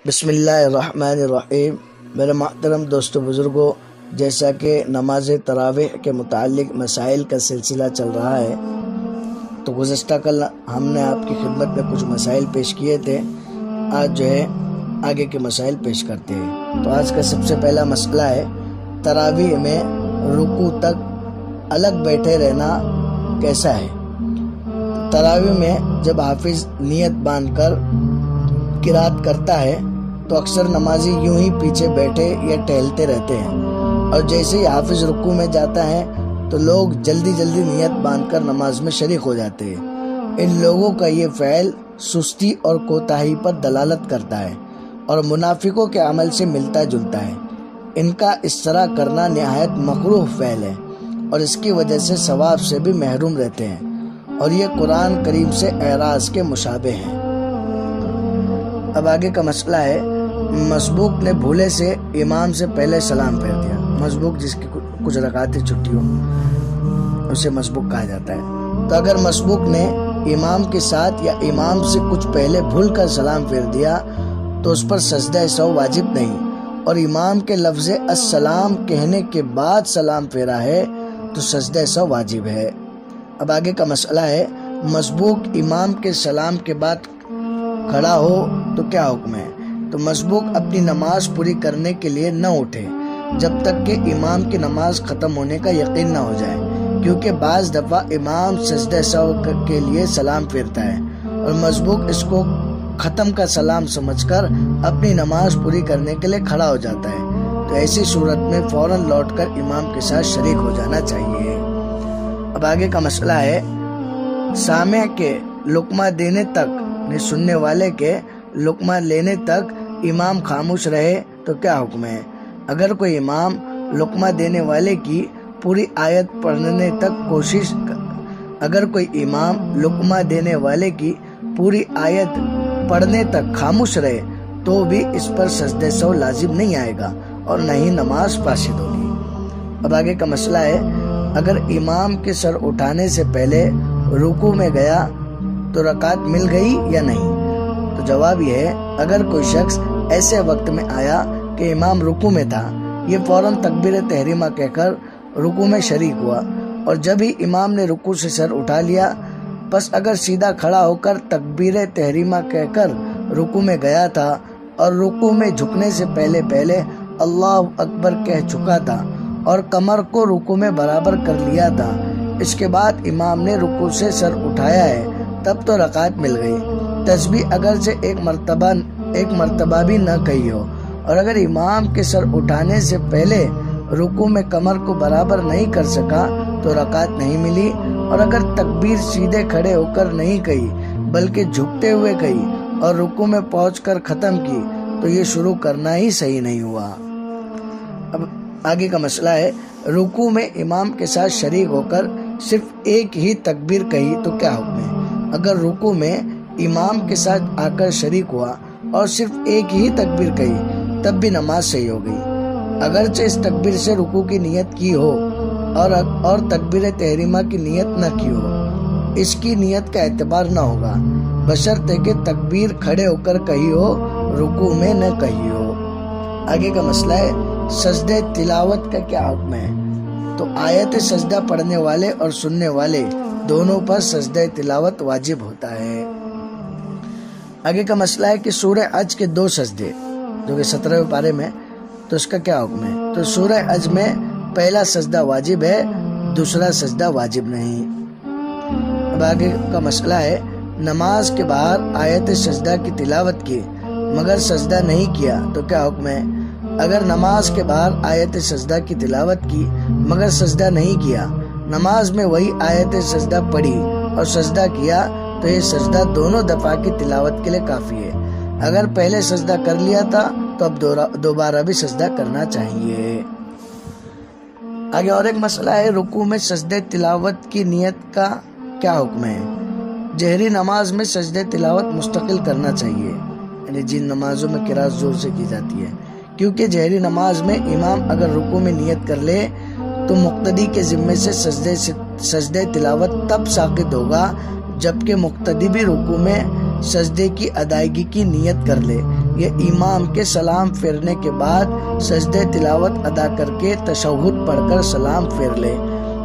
بسم اللہ الرحمن الرحیم۔ میرے محترم دوستو بزرگوں، جیسا کہ نماز تراویح کے متعلق مسائل کا سلسلہ چل رہا ہے، تو گزشتہ کل ہم نے آپ کی خدمت میں کچھ مسائل پیش کیے تھے۔ آج آگے کے مسائل پیش کرتے ہیں۔ تو آج کا سب سے پہلا مسئلہ ہے، تراویح میں رکوع تک الگ بیٹھے رہنا کیسا ہے؟ تراویح میں جب حافظ نیت باندھ کر قرات کرتا ہے تو اکثر نمازی یوں ہی پیچھے بیٹھے یا ٹہلتے رہتے ہیں، اور جیسے ہی حافظ رکوع میں جاتا ہے تو لوگ جلدی نیت باندھ کر نماز میں شریک ہو جاتے ہیں۔ ان لوگوں کا یہ فعل سستی اور کوتاہی پر دلالت کرتا ہے اور منافقوں کے عمل سے ملتا جلتا ہے۔ ان کا اس طرح کرنا نہایت مکروہ فعل ہے اور اس کی وجہ سے ثواب سے بھی محروم رہتے ہیں، اور یہ قرآن کریم سے اعراض کے مشابہ ہیں۔ اب آگے کا مسئلہ ہے، مسبوق نے بھولے سے امام سے پہلے سلام پھیر دیا۔ مسبوق جس کی کچھ رکعتیں چھٹی ہو اسے مسبوق کہا جاتا ہے۔ تو اگر مسبوق نے امام کے ساتھ یا امام سے کچھ پہلے بھول کر سلام پھیر دیا تو اس پر سجدہ سہو واجب نہیں، اور امام کے لفظ السلام کہنے کے بعد سلام پھیرا ہے تو سجدہ سہو واجب ہے۔ اب آگے کا مسئلہ ہے، مسبوق امام کے سلام کے بعد کھڑا ہو تو کیا حکم ہے؟ تو مسبوق اپنی نماز پوری کرنے کے لیے نہ اٹھے جب تک کہ امام کی نماز ختم ہونے کا یقین نہ ہو جائے، کیونکہ بعض دفعہ امام سجدہ سہو کے لیے سلام پھیرتا ہے اور مسبوق اس کو ختم کا سلام سمجھ کر اپنی نماز پوری کرنے کے لیے کھڑا ہو جاتا ہے۔ تو ایسی صورت میں فوراً لوٹ کر امام کے ساتھ شریک ہو جانا چاہیے۔ اب آگے کا مسئلہ ہے، سامع کے لقمہ دینے تک سننے والے کے لقمہ لینے تک امام خاموش رہے تو کیا حکم ہے؟ اگر کوئی امام لقمہ دینے والے کی پوری آیت پڑھنے تک پڑھنے تک خاموش رہے تو بھی اس پر سجدہ سہو لازم نہیں آئے گا اور نہ ہی نماز فاسد ہوگی۔ اب آگے کا مسئلہ ہے، اگر امام کے سر اٹھانے سے پہلے رکوع میں گیا تو رکعت مل گئی یا نہیں؟ تو جواب یہ ہے، اگر کوئی شخص ایسے وقت میں آیا کہ امام رکوع میں تھا، یہ فوراً تکبیر تحریمہ کہہ کر رکوع میں شریک ہوا، اور جب ہی امام نے رکوع سے سر اٹھا لیا، پس اگر سیدھا کھڑا ہو کر تکبیر تحریمہ کہہ کر رکوع میں گیا تھا اور رکوع میں جھکنے سے پہلے اللہ اکبر کہہ چکا تھا اور کمر کو رکوع میں برابر کر لیا تھا، اس کے بعد امام نے رکوع سے سر اٹھایا ہے، تب تو رکعت مل گئی۔ تسبیح اگرچہ ایک مرتبہ بھی نہ کہی ہو، اور اگر امام کے سر اٹھانے سے پہلے رکوع میں کمر کو برابر نہیں کر سکا تو رکعت نہیں ملی، اور اگر تکبیر سیدھے کھڑے ہو کر نہیں کہی بلکہ جھکتے ہوئے کہی اور رکوع میں پہنچ کر ختم کی تو یہ شروع کرنا ہی صحیح نہیں ہوا۔ اب آگے کا مسئلہ ہے، رکوع میں امام کے ساتھ شریک ہو کر صرف ایک ہی تکبیر کہی تو کیا حکم ہے؟ اگر رکوع میں امام کے ساتھ آ کر شریک ہوا اور صرف ایک ہی تکبیر کہی تب بھی نماز صحیح ہو گئی، اگرچہ اس تکبیر سے رکوع کی نیت کی ہو اور تکبیر تحریمہ کی نیت نہ کی ہو، اس کی نیت کا اعتبار نہ ہوگا، بشرطے کہ تکبیر کھڑے ہو کر کہی ہو، رکوع میں نہ کہی ہو۔ آگے کا مسئلہ ہے، سجدہ تلاوت کا کیا حکم ہے؟ تو آیت سجدہ پڑھنے والے اور سننے والے دونوں پر سجدہ تلاوت واجب ہوتا ہے۔ آگے کا مسئلہ ہے کہ سورہ حج کے 2 سجدے جو کہ 17ویں پارے میں، تو اس کا کیا حکم ہے؟ تو سورہ حج میں پہلا سجدہ واجب ہے، دوسرا سجدہ واجب نہیں۔ اب آگے کا مسئلہ ہے، نماز کے باہر آیت سجدہ کی تلاوت کی مگر سجدہ نہیں کیا تو کیا حکم ہے؟ اگر نماز کے باہر آیت سجدہ کی تلاوت کی مگر سجدہ نہیں کیا، نماز میں وہی آیت سجدہ پڑھی اور سجدہ کیا تو یہ سجدہ دونوں دفعہ کی تلاوت کے لیے کافی ہے۔ اگر پہلے سجدہ کر لیا تھا تو اب دوبارہ بھی سجدہ کرنا چاہیے۔ آگے اور ایک مسئلہ ہے، رکوع میں سجدہ تلاوت کی نیت کا کیا حکم ہے؟ جہری نماز میں سجدہ تلاوت مستقل کرنا چاہیے، یعنی جن نمازوں میں قرات زور سے کی جاتی ہے، کیونکہ جہری نماز میں امام اگر رکوع میں نیت کر لے تو مقتدی کے ذمے سے سجدہ تلاوت تب ساقط ہوگا جبکہ مقتدی بھی رکوع میں سجدے کی ادائیگی کی نیت کر لے، یہ امام کے سلام پھیرنے کے بعد سجدہ تلاوت ادا کر کے تشہد پڑھ کر سلام پھیر لے۔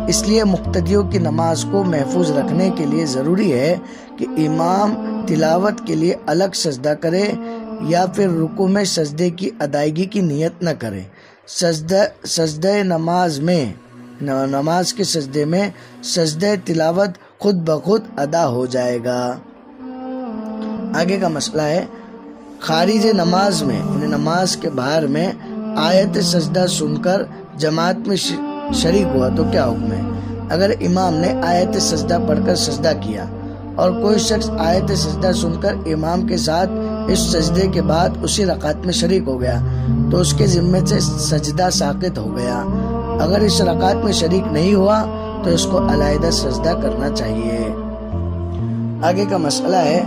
اس لیے مقتدیوں کی نماز کو محفوظ رکھنے کے لیے ضروری ہے کہ امام تلاوت کے لیے الگ سجدہ کرے یا پھر رکوع میں سجدے کی ادائیگی کی نیت نہ کرے۔ سجدہ نماز کے سجدے میں سجدہ تلاوت خود بخود ادا ہو جائے گا۔ آگے کا مسئلہ ہے خارج نماز میں، یعنی نماز کے باہر میں آیت سجدہ سن کر جماعت میں شریک ہوا تو کیا حکم ہے؟ اگر امام نے آیت سجدہ پڑھ کر سجدہ کیا اور کوئی شخص آیت سجدہ سن کر امام کے ساتھ اس سجدے کے بعد اسی رکعت میں شریک ہو گیا تو اس کے ذمے سے سجدہ ساقط ہو گیا۔ اگر اس رکعت میں شریک نہیں ہوا تو اس کو علیحدہ سجدہ کرنا چاہیے۔ آگے کا مسئلہ ہے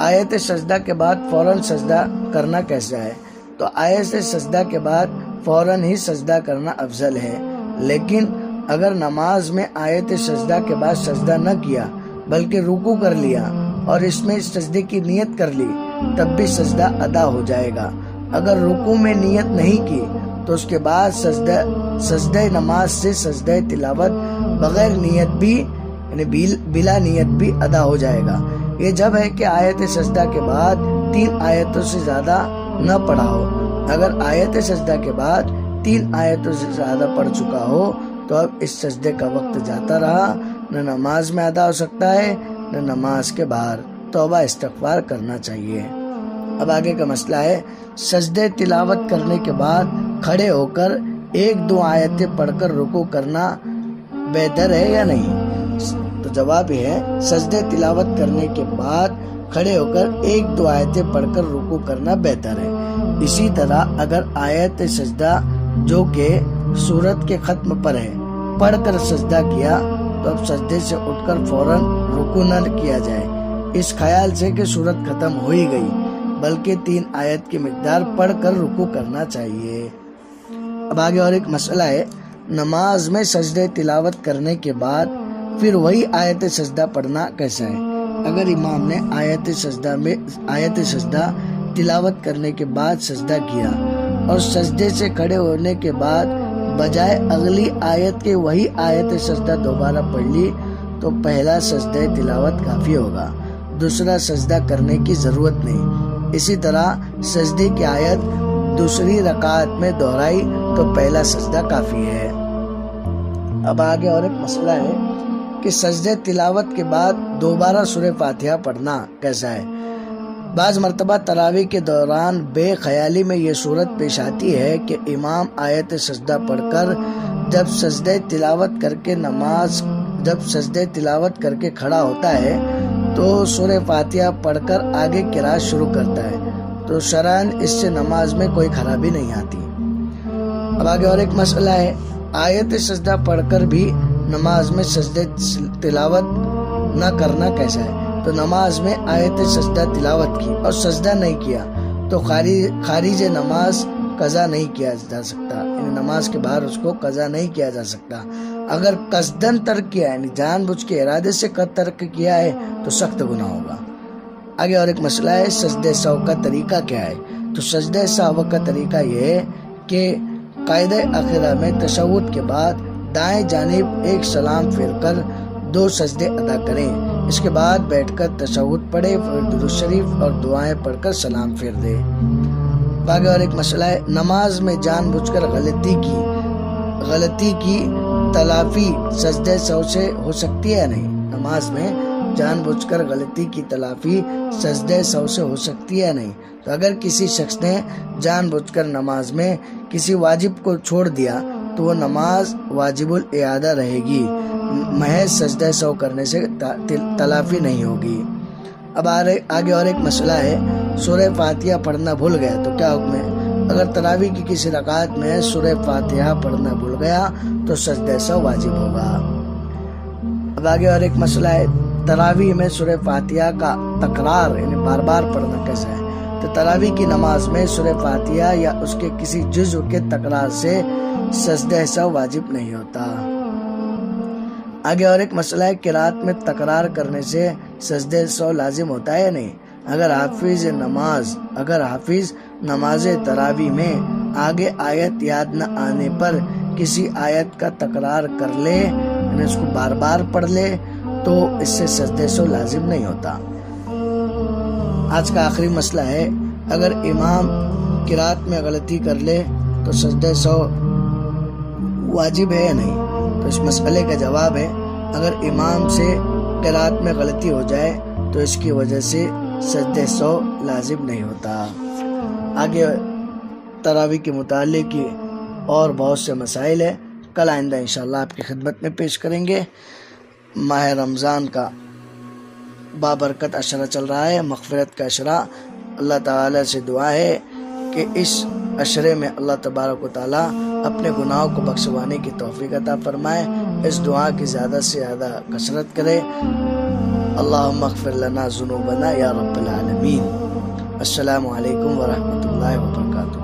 آیت سجدہ کے بعد فوراً سجدہ کرنا کیسا ہے؟ تو آیت سجدہ کے بعد فوراً ہی سجدہ کرنا افضل ہے، لیکن اگر نماز میں آیت سجدہ کے بعد سجدہ نہ کیا بلکہ رکوع کر لیا اور اس میں سجدے کی نیت کر لی تب بھی سجدہ ادا ہو جائے گا۔ اگر رکوع میں نیت نہیں کی تو اس کے بعد سجدہ نماز سے سجدہ تلاوت بغیر نیت بھی یعنی بلا نیت بھی ادا ہو جائے گا۔ یہ جب ہے کہ آیت سجدہ کے بعد 3 آیتوں سے زیادہ نہ پڑھا ہو۔ اگر آیت سجدہ کے بعد 3 آیتوں سے زیادہ پڑھ چکا ہو تو اب اس سجدے کا وقت جاتا رہا، نہ نماز میں ادا ہو سکتا ہے نہ نماز کے باہر، توبہ استغفار کرنا چاہیے۔ اب آگے کا مسئلہ ہے سجدے تلاوت کرنے کے بعد کھڑے ہو کر 1-2 آیتیں پڑھ کر رکوع کرنا بہتر ہے یا نہیں؟ تو جواب یہ ہے سجدے تلاوت کرنے کے بعد کھڑے ہو کر 1-2 آیتیں پڑھ کر رکوع کرنا بہتر ہے۔ اسی طرح اگر آیت سجدہ جو کہ سورت کے ختم پر ہے پڑھ کر سجدہ کیا تو اب سجدے سے اٹھ کر فوراً رکوع نہ کیا جائے اس خیال سے کہ سورت ختم ہو ہی گئی، بلکہ 3 آیت کی مقدار پڑھ کر رکوع کرنا چاہیے۔ اب آگے اور ایک مسئلہ ہے نماز میں سجدے تلاوت کرنے کے بعد پھر وہی آیت سجدہ پڑھنا کیسا ہے؟ اگر امام نے آیت سجدہ تلاوت کرنے کے بعد سجدہ کیا اور سجدے سے کھڑے ہونے کے بعد بجائے اگلی آیت کے وہی آیت سجدہ دوبارہ پڑھ لی تو پہلا سجدہ تلاوت کافی ہوگا، دوسرا سجدہ کرنے کی ضرورت نہیں۔ اسی طرح سجدے کی آیت دوسری رکعت میں دہرائی تو پہلا سجدہ کافی ہے۔ اب آگے اور ایک مسئلہ ہے کہ سجدہ تلاوت کے بعد دوبارہ سورہ فاتحہ پڑھنا کیسا ہے؟ بعض مرتبہ تراویح کے دوران بے خیالی میں یہ صورت پیش آتی ہے کہ امام آیت سجدہ پڑھ کر جب سجدہ تلاوت کر کے کھڑا ہوتا ہے تو سورہ فاتحہ پڑھ کر آگے قرات شروع کرتا ہے، تو شرعاً اس سے نماز میں کوئی خرابی نہیں آتی۔ اب آگے اور ایک مسئلہ ہے آیت سجدہ پڑھ کر بھی نماز میں سجدہ تلاوت نہ کرنا کیسا ہے؟ تو نماز میں آیت سجدہ تلاوت کی اور سجدہ نہیں کیا تو خارج نماز قضا نہیں کیا جا سکتا، یعنی نماز کے باہر اس کو قضا نہیں کیا جا سکتا۔ اگر قصدن ترک کیا یعنی جان بوجھ کے ارادے سے ترک کیا ہے تو سخت گناہ ہوگا۔ آگے اور ایک مسئلہ ہے سجدہ سہو کا طریقہ کیا ہے؟ تو سجدہ سہو کا طریقہ یہ ہے کہ قاعدہ اخیرہ میں تشہد کے بعد دائیں جانب ایک سلام پھیر کر 2 سجدے ادا کریں، اس کے بعد بیٹھ کر تشہد پڑھے، پھر درود شریف اور دعائیں پڑھ کر سلام پھیر دے۔ آگے اور ایک مسئلہ ہے نماز میں جان بوجھ کر غلطی کی تلافی سجدہ سہو سے ہو سکتی ہے یا نہیں؟ نماز میں جان بوجھ کر غلطی کی تلافی سجدہ سہو سے ہو سکتی ہے یا نہیں؟ تو اگر کسی شخص نے جان بوجھ کر نماز میں کسی واجب کو چھوڑ دیا تو وہ نماز واجب الاعادہ رہے گی، محض سجدہ سہو کرنے سے تلافی نہیں ہوگی۔ اب آگے اور ایک مسئلہ ہے سورہ فاتحہ پڑھنا بھول گیا تو کیا حکم ہے؟ اگر تراویح کی کسی رکعت میں سورہ فاتحہ پڑھنا بھول گیا تو سجدہ سہو واجب ہوگا۔ اب آگے اور ایک مسئلہ ہے تراویح میں سورہ فاتحہ کا تکرار یعنی بار بار پڑھنا کیسا ہے؟ تو تراویح کی نماز میں سورہ فاتحہ یا اس کے کسی جزء کے تکرار سے سجدہ سہو واجب نہیں ہوتا۔ آگے اور ایک مسئلہ ہے قرات میں تکرار کرنے سے سجدہ سہو لازم ہوتا ہے یا نہیں؟ اگر حافظ نماز تراویح میں آگے آیت یاد نہ آنے پر کسی آیت کا تکرار کر لے، یعنی اس کو بار بار پڑھ لے، تو اس سے سجدہ سہو لازم نہیں ہوتا۔ آج کا آخری مسئلہ ہے، اگر امام قرات میں غلطی کر لے تو سجدہ سہو واجب ہے یا نہیں؟ تو اس مسئلے کا جواب ہے، اگر امام سے قرات میں غلطی ہو جائے تو اس کی وجہ سے سجدہ سہو لازم نہیں ہوتا۔ آگے تراویح کے متعلق اور بہت سے مسائل ہیں، کل آئندہ انشاءاللہ آپ کی خدمت میں پیش کریں گے۔ ماہ رمضان کا بابرکت عشرہ چل رہا ہے، مغفرت کا عشرہ۔ اللہ تعالیٰ سے دعا ہے کہ اس عشرے میں اللہ تبارک و تعالیٰ اپنے گناہوں کو بخشوانے کی توفیق عطا فرمائے۔ اس دعا کی زیادہ سے زیادہ کثرت کرے۔ اللہم اغفر لنا ذنوبنا یا رب العالمین۔ السلام علیکم ورحمۃ اللہ وبرکاتہ۔